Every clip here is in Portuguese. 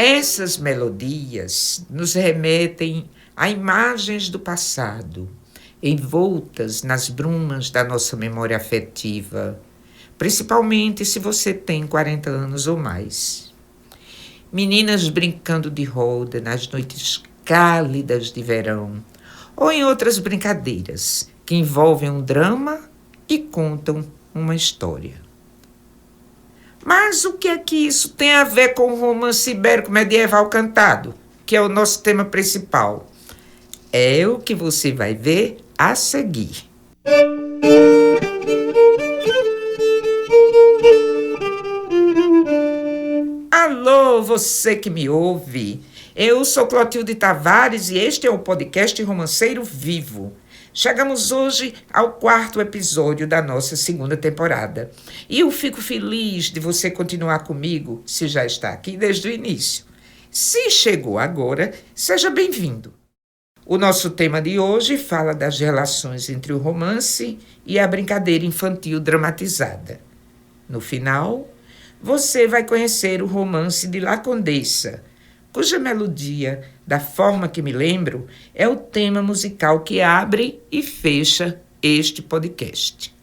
Essas melodias nos remetem a imagens do passado, envoltas nas brumas da nossa memória afetiva, principalmente se você tem 40 anos ou mais. Meninas brincando de roda nas noites cálidas de verão, ou em outras brincadeiras que envolvem um drama e contam uma história. Mas o que é que isso tem a ver com o romance ibérico medieval cantado, que é o nosso tema principal? É o que você vai ver a seguir. Alô, você que me ouve. Eu sou Clotilde Tavares e este é o podcast Romanceiro Vivo. Chegamos hoje ao 4º episódio da nossa 2ª temporada. E eu fico feliz de você continuar comigo, se já está aqui desde o início. Se chegou agora, seja bem-vindo. O nosso tema de hoje fala das relações entre o romance e a brincadeira infantil dramatizada. No final, você vai conhecer o romance de La Condessa, cuja melodia, da forma que me lembro, é o tema musical que abre e fecha este podcast.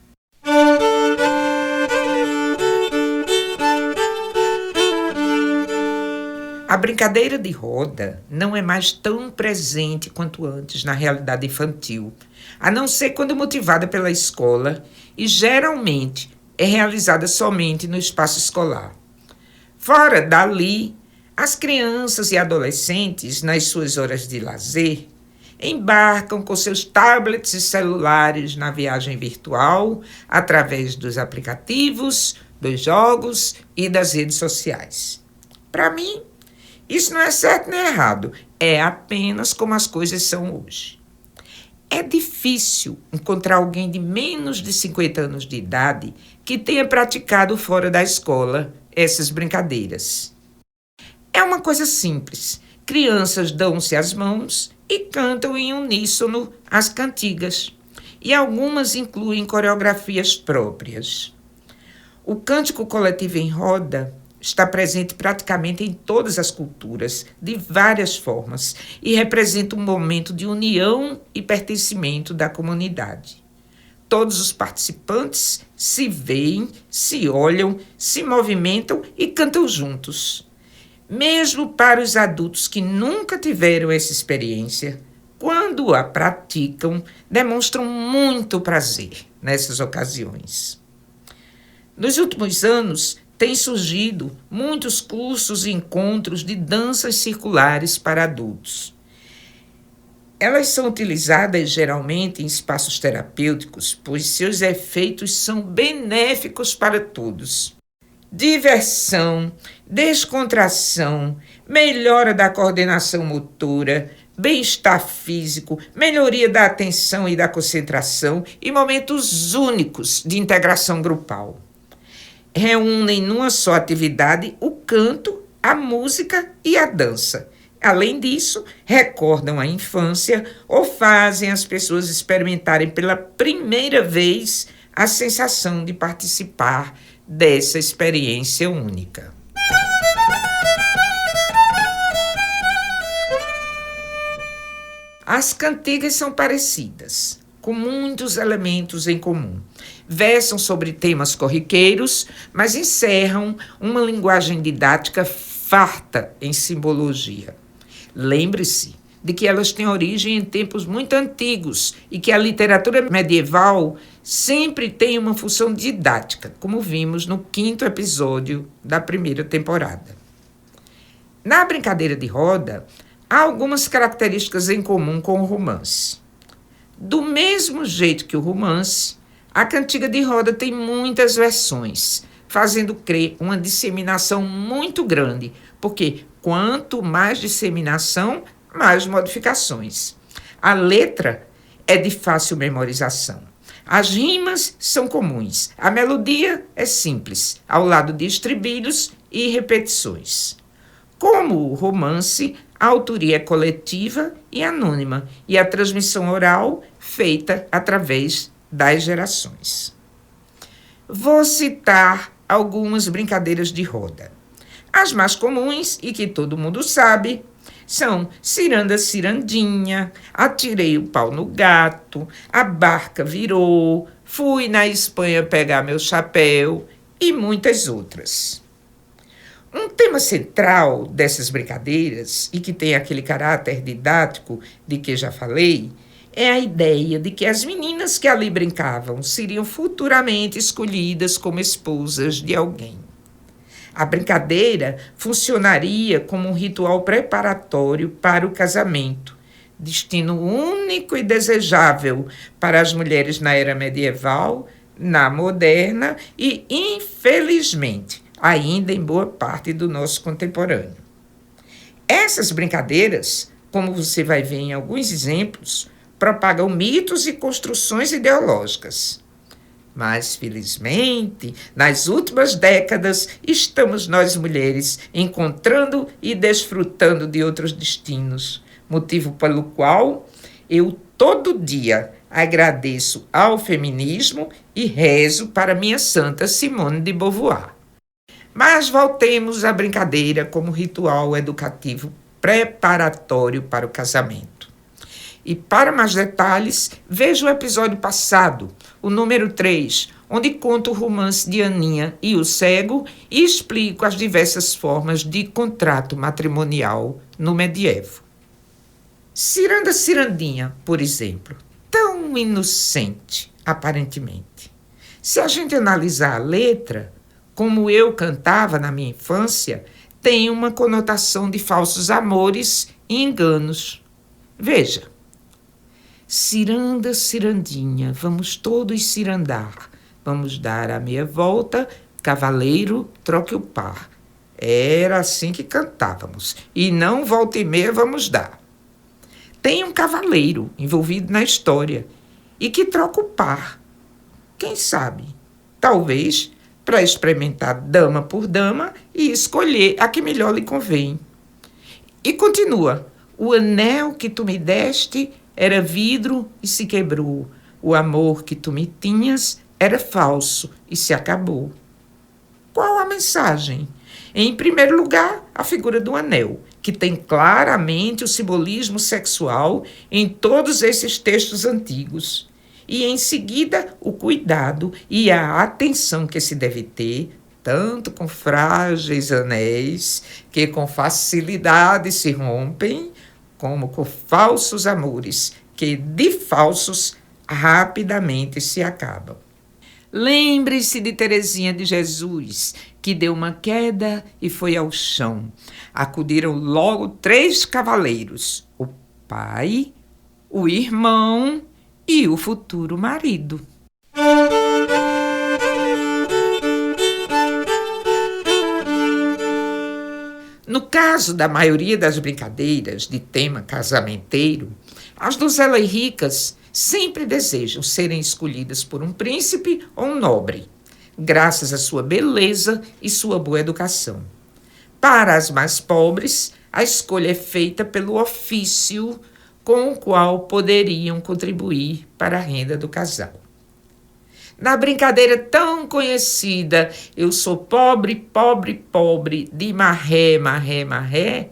A brincadeira de roda não é mais tão presente quanto antes na realidade infantil, a não ser quando motivada pela escola e geralmente é realizada somente no espaço escolar. Fora dali, as crianças e adolescentes, nas suas horas de lazer, embarcam com seus tablets e celulares na viagem virtual através dos aplicativos, dos jogos e das redes sociais. Para mim, isso não é certo nem errado, é apenas como as coisas são hoje. É difícil encontrar alguém de menos de 50 anos de idade que tenha praticado fora da escola essas brincadeiras. É uma coisa simples. Crianças dão-se as mãos e cantam em uníssono as cantigas. E algumas incluem coreografias próprias. O cântico coletivo em roda está presente praticamente em todas as culturas, de várias formas, e representa um momento de união e pertencimento da comunidade. Todos os participantes se veem, se olham, se movimentam e cantam juntos. Mesmo para os adultos que nunca tiveram essa experiência, quando a praticam, demonstram muito prazer nessas ocasiões. Nos últimos anos, têm surgido muitos cursos e encontros de danças circulares para adultos. Elas são utilizadas geralmente em espaços terapêuticos, pois seus efeitos são benéficos para todos. Diversão, descontração, melhora da coordenação motora, bem-estar físico, melhoria da atenção e da concentração e momentos únicos de integração grupal. Reúnem numa só atividade o canto, a música e a dança. Além disso, recordam a infância ou fazem as pessoas experimentarem pela primeira vez a sensação de participar dessa experiência única. As cantigas são parecidas, com muitos elementos em comum. Versam sobre temas corriqueiros, mas encerram uma linguagem didática farta em simbologia. Lembre-se de que elas têm origem em tempos muito antigos e que a literatura medieval sempre tem uma função didática, como vimos no 5º episódio da 1ª temporada. Na brincadeira de roda, há algumas características em comum com o romance. Do mesmo jeito que o romance, a cantiga de roda tem muitas versões, fazendo crer uma disseminação muito grande, porque quanto mais disseminação, mais modificações. A letra é de fácil memorização. As rimas são comuns. A melodia é simples, ao lado de estribilhos e repetições. Como o romance, a autoria é coletiva e anônima, e a transmissão oral feita através das gerações. Vou citar algumas brincadeiras de roda. As mais comuns e que todo mundo sabe são ciranda, cirandinha, atirei o pau no gato, a barca virou, fui na Espanha pegar meu chapéu e muitas outras. Um tema central dessas brincadeiras, e que tem aquele caráter didático de que já falei, é a ideia de que as meninas que ali brincavam seriam futuramente escolhidas como esposas de alguém. A brincadeira funcionaria como um ritual preparatório para o casamento, destino único e desejável para as mulheres na era medieval, na moderna e, infelizmente, ainda em boa parte do nosso contemporâneo. Essas brincadeiras, como você vai ver em alguns exemplos, propagam mitos e construções ideológicas. Mas, felizmente, nas últimas décadas, estamos nós mulheres encontrando e desfrutando de outros destinos, motivo pelo qual eu todo dia agradeço ao feminismo e rezo para minha santa Simone de Beauvoir. Mas voltemos à brincadeira como ritual educativo preparatório para o casamento. E para mais detalhes, veja o episódio passado, o número 3, onde conto o romance de Aninha e o Cego e explico as diversas formas de contrato matrimonial no medievo. Ciranda Cirandinha, por exemplo, tão inocente, aparentemente. Se a gente analisar a letra, como eu cantava na minha infância, tem uma conotação de falsos amores e enganos. Veja. Ciranda, cirandinha, vamos todos cirandar. Vamos dar a meia volta, cavaleiro, troque o par. Era assim que cantávamos. E não volta e meia vamos dar. Tem um cavaleiro envolvido na história e que troca o par. Quem sabe? Talvez para experimentar dama por dama e escolher a que melhor lhe convém. E continua. O anel que tu me deste era vidro e se quebrou. O amor que tu me tinhas era falso e se acabou. Qual a mensagem? Em primeiro lugar, a figura do anel, que tem claramente o simbolismo sexual em todos esses textos antigos. E, em seguida, o cuidado e a atenção que se deve ter, tanto com frágeis anéis, que com facilidade se rompem, como com falsos amores, que de falsos rapidamente se acabam. Lembre-se de Teresinha de Jesus, que deu uma queda e foi ao chão. Acudiram logo 3 cavaleiros, o pai, o irmão e o futuro marido. No caso da maioria das brincadeiras de tema casamenteiro, as donzelas ricas sempre desejam serem escolhidas por um príncipe ou um nobre, graças à sua beleza e sua boa educação. Para as mais pobres, a escolha é feita pelo ofício com o qual poderiam contribuir para a renda do casal. Na brincadeira tão conhecida, eu sou pobre, pobre, pobre, de marré, marré, marré,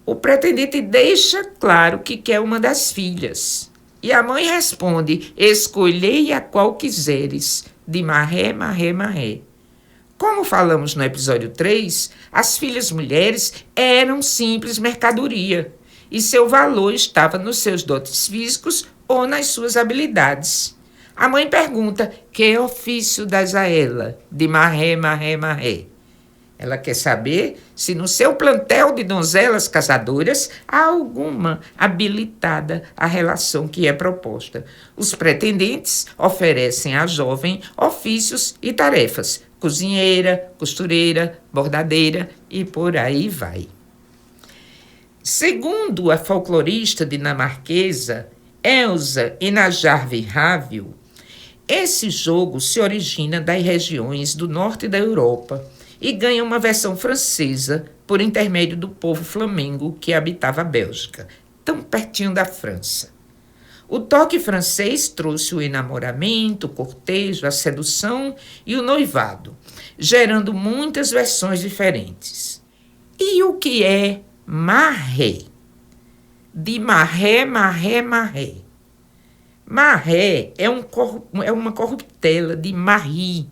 o pretendente deixa claro que quer uma das filhas. E a mãe responde, escolhei a qual quiseres, de marré, marré, marré. Como falamos no episódio 3, as filhas mulheres eram simples mercadoria, e seu valor estava nos seus dotes físicos ou nas suas habilidades. A mãe pergunta, que ofício dás a ela? De marré, marré, marré. Ela quer saber se no seu plantel de donzelas casadoras há alguma habilitada à relação que é proposta. Os pretendentes oferecem à jovem ofícios e tarefas, cozinheira, costureira, bordadeira e por aí vai. Segundo a folclorista dinamarquesa Elsa Enajarvi-Havil, esse jogo se origina das regiões do norte da Europa e ganha uma versão francesa por intermédio do povo flamengo que habitava a Bélgica, tão pertinho da França. O toque francês trouxe o enamoramento, o cortejo, a sedução e o noivado, gerando muitas versões diferentes. E o que é marré? De marré, marré, marré. Marré é uma corruptela de Marie,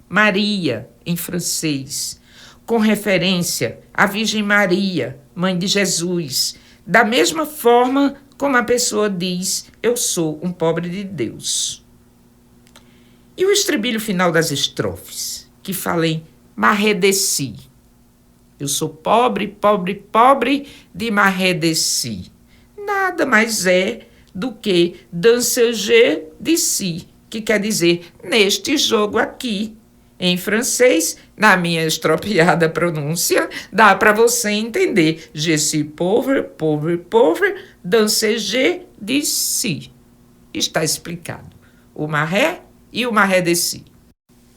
Maria, em francês, com referência à Virgem Maria, mãe de Jesus, da mesma forma como a pessoa diz, eu sou um pobre de Deus. E o estribilho final das estrofes, que fala em marré de si. Eu sou pobre, pobre, pobre de marré de si. Nada mais é do que dans ce jeu de si, que quer dizer neste jogo aqui. Em francês, na minha estropiada pronúncia, dá para você entender. Je suis pauvre, pauvre, pauvre, dans ce jeu de si. Está explicado. O marré e o marré de si.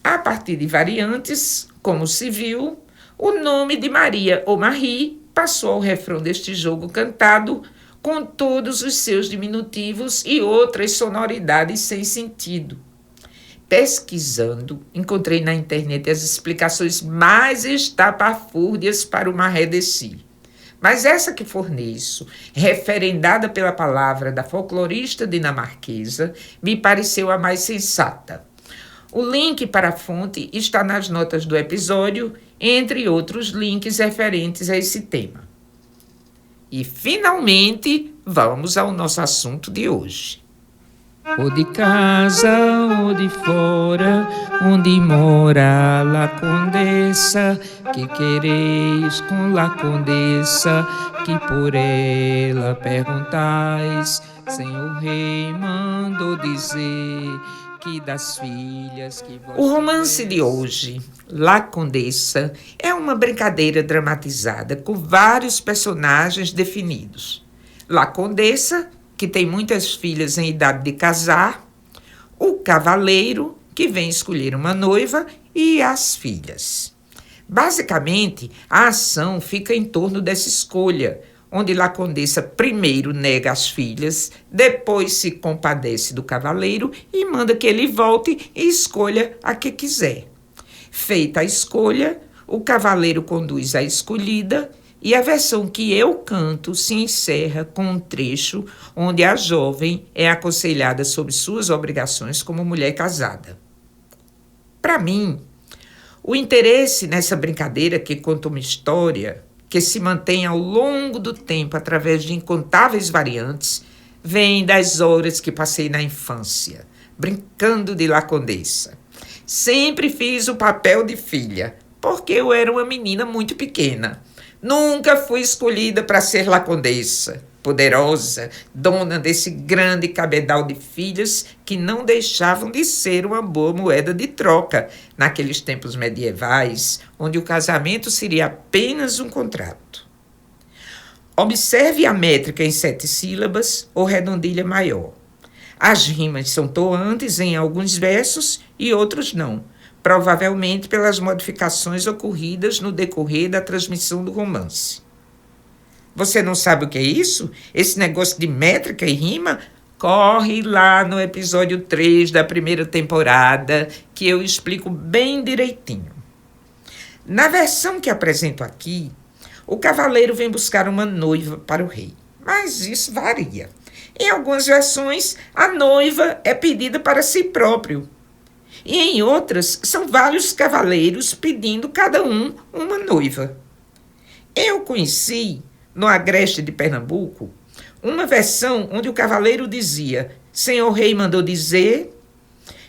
A partir de variantes, como se viu, o nome de Maria ou Marie passou ao refrão deste jogo cantado com todos os seus diminutivos e outras sonoridades sem sentido. Pesquisando, encontrei na internet as explicações mais estapafúrdias para o marré de si. Mas essa que forneço, referendada pela palavra da folclorista dinamarquesa, me pareceu a mais sensata. O link para a fonte está nas notas do episódio, entre outros links referentes a esse tema. E, finalmente, vamos ao nosso assunto de hoje. Ou de casa ou de fora, onde mora la condessa, que quereis com la condessa, que por ela perguntais, senhor rei mandou dizer que das filhas que vós... O romance de hoje, La Condessa, é uma brincadeira dramatizada com vários personagens definidos. La Condessa, que tem muitas filhas em idade de casar, o cavaleiro, que vem escolher uma noiva, e as filhas. Basicamente, a ação fica em torno dessa escolha, onde La Condessa primeiro nega as filhas, depois se compadece do cavaleiro e manda que ele volte e escolha a que quiser. Feita a escolha, o cavaleiro conduz a escolhida e a versão que eu canto se encerra com um trecho onde a jovem é aconselhada sobre suas obrigações como mulher casada. Para mim, o interesse nessa brincadeira que conta uma história que se mantém ao longo do tempo através de incontáveis variantes, vem das horas que passei na infância, brincando de La Condessa. Sempre fiz o papel de filha, porque eu era uma menina muito pequena. Nunca fui escolhida para ser La Condessa, poderosa, dona desse grande cabedal de filhas que não deixavam de ser uma boa moeda de troca naqueles tempos medievais, onde o casamento seria apenas um contrato. Observe a métrica em 7 sílabas ou redondilha maior. As rimas são toantes em alguns versos e outros não, provavelmente pelas modificações ocorridas no decorrer da transmissão do romance. Você não sabe o que é isso? Esse negócio de métrica e rima? Corre lá no episódio 3 da primeira temporada, que eu explico bem direitinho. Na versão que apresento aqui, o cavaleiro vem buscar uma noiva para o rei, mas isso varia. Em algumas versões, a noiva é pedida para si próprio. E em outras, são vários cavaleiros pedindo cada um uma noiva. Eu conheci, no Agreste de Pernambuco, uma versão onde o cavaleiro dizia: Senhor rei mandou dizer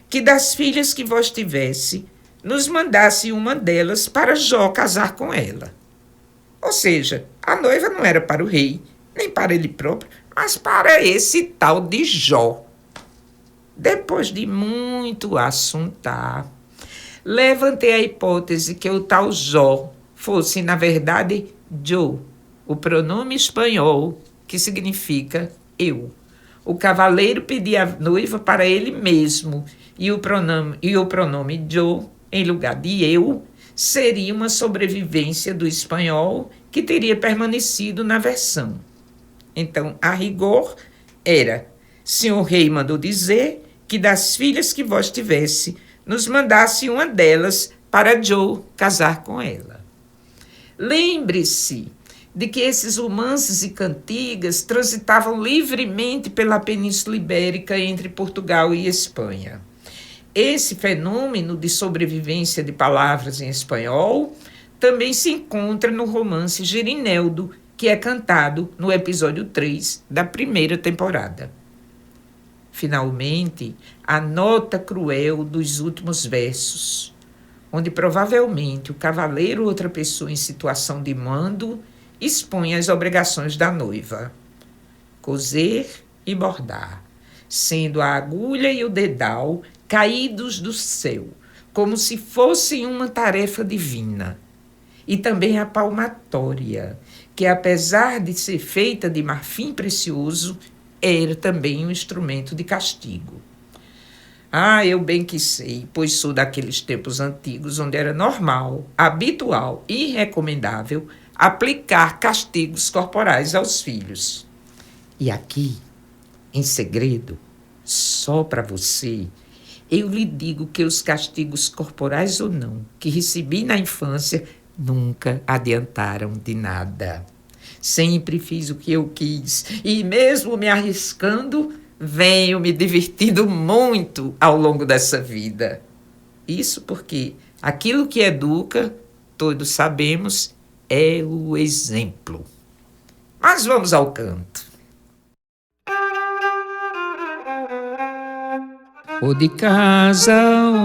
que das filhas que vós tivesse, nos mandasse uma delas para Jó casar com ela. Ou seja, a noiva não era para o rei, nem para ele próprio, mas para esse tal de Jó. Depois de muito assuntar, levantei a hipótese que o tal Jó fosse, na verdade, Joe, o pronome espanhol que significa eu. O cavaleiro pedia a noiva para ele mesmo e o pronome Joe, em lugar de eu, seria uma sobrevivência do espanhol que teria permanecido na versão. Então, a rigor, era Senhor rei mandou dizer que das filhas que vós tivesse, nos mandasse uma delas para Joe casar com ela. Lembre-se de que esses romances e cantigas transitavam livremente pela Península Ibérica entre Portugal e Espanha. Esse fenômeno de sobrevivência de palavras em espanhol também se encontra no romance Gerineldo, que é cantado no episódio 3 da primeira temporada. Finalmente, a nota cruel dos últimos versos, onde provavelmente o cavaleiro ou outra pessoa em situação de mando expõe as obrigações da noiva: coser e bordar, sendo a agulha e o dedal caídos do céu, como se fossem uma tarefa divina. E também a palmatória, que apesar de ser feita de marfim precioso, era também um instrumento de castigo. Eu bem que sei, pois sou daqueles tempos antigos onde era normal, habitual e recomendável aplicar castigos corporais aos filhos. E aqui, em segredo, só para você, eu lhe digo que os castigos corporais ou não que recebi na infância nunca adiantaram de nada. Sempre fiz o que eu quis e, mesmo me arriscando, venho me divertindo muito ao longo dessa vida. Isso porque aquilo que educa, todos sabemos, é o exemplo. Mas vamos ao canto. Ou de casa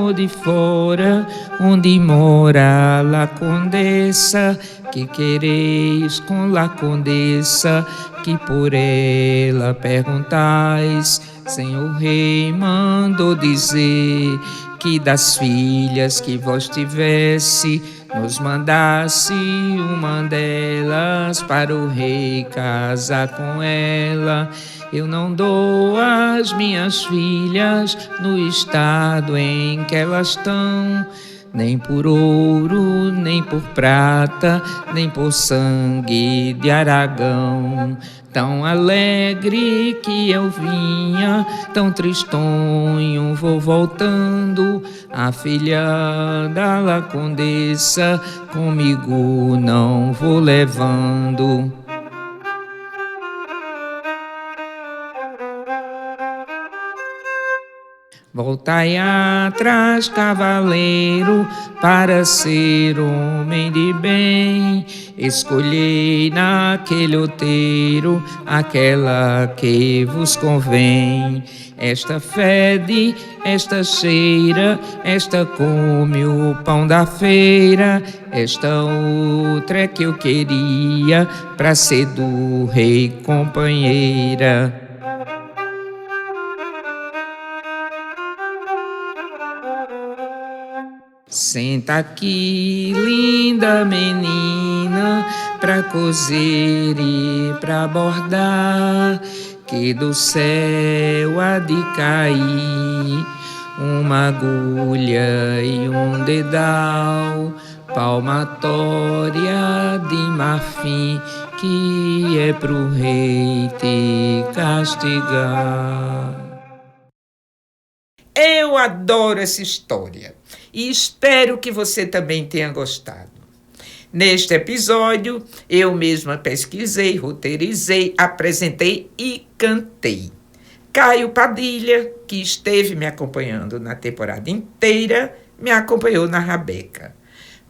ou de fora, onde mora la condessa, que quereis com la condessa, que por ela perguntais. Senhor rei mandou dizer que das filhas que vós tivesse, nos mandasse uma delas para o rei casar com ela. Eu não dou as minhas filhas no estado em que elas estão, nem por ouro, nem por prata, nem por sangue de Aragão. Tão alegre que eu vinha, tão tristonho vou voltando. A filha da la condessa comigo não vou levando. Voltai atrás, cavaleiro, para ser homem de bem. Escolhei naquele outeiro aquela que vos convém. Esta fede, esta cheira, esta come o pão da feira. Esta outra é que eu queria pra ser do rei companheira. Senta aqui, linda menina, pra coser e pra bordar, que do céu há de cair uma agulha e um dedal, palmatória de marfim, que é pro rei te castigar. Eu adoro essa história e espero que você também tenha gostado. Neste episódio, eu mesma pesquisei, roteirizei, apresentei e cantei. Caio Padilha, que esteve me acompanhando na temporada inteira, me acompanhou na Rabeca.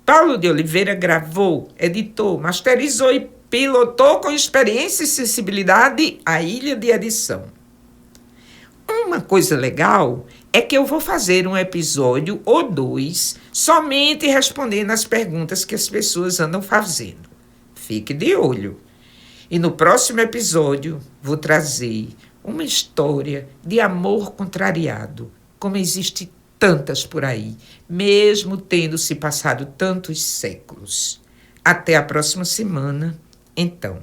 Paulo de Oliveira gravou, editou, masterizou e pilotou com experiência e sensibilidade a ilha de edição. Uma coisa legal é que eu vou fazer um episódio ou 2 somente respondendo as perguntas que as pessoas andam fazendo. Fique de olho. E no próximo episódio vou trazer uma história de amor contrariado, como existe tantas por aí, mesmo tendo se passado tantos séculos. Até a próxima semana, então.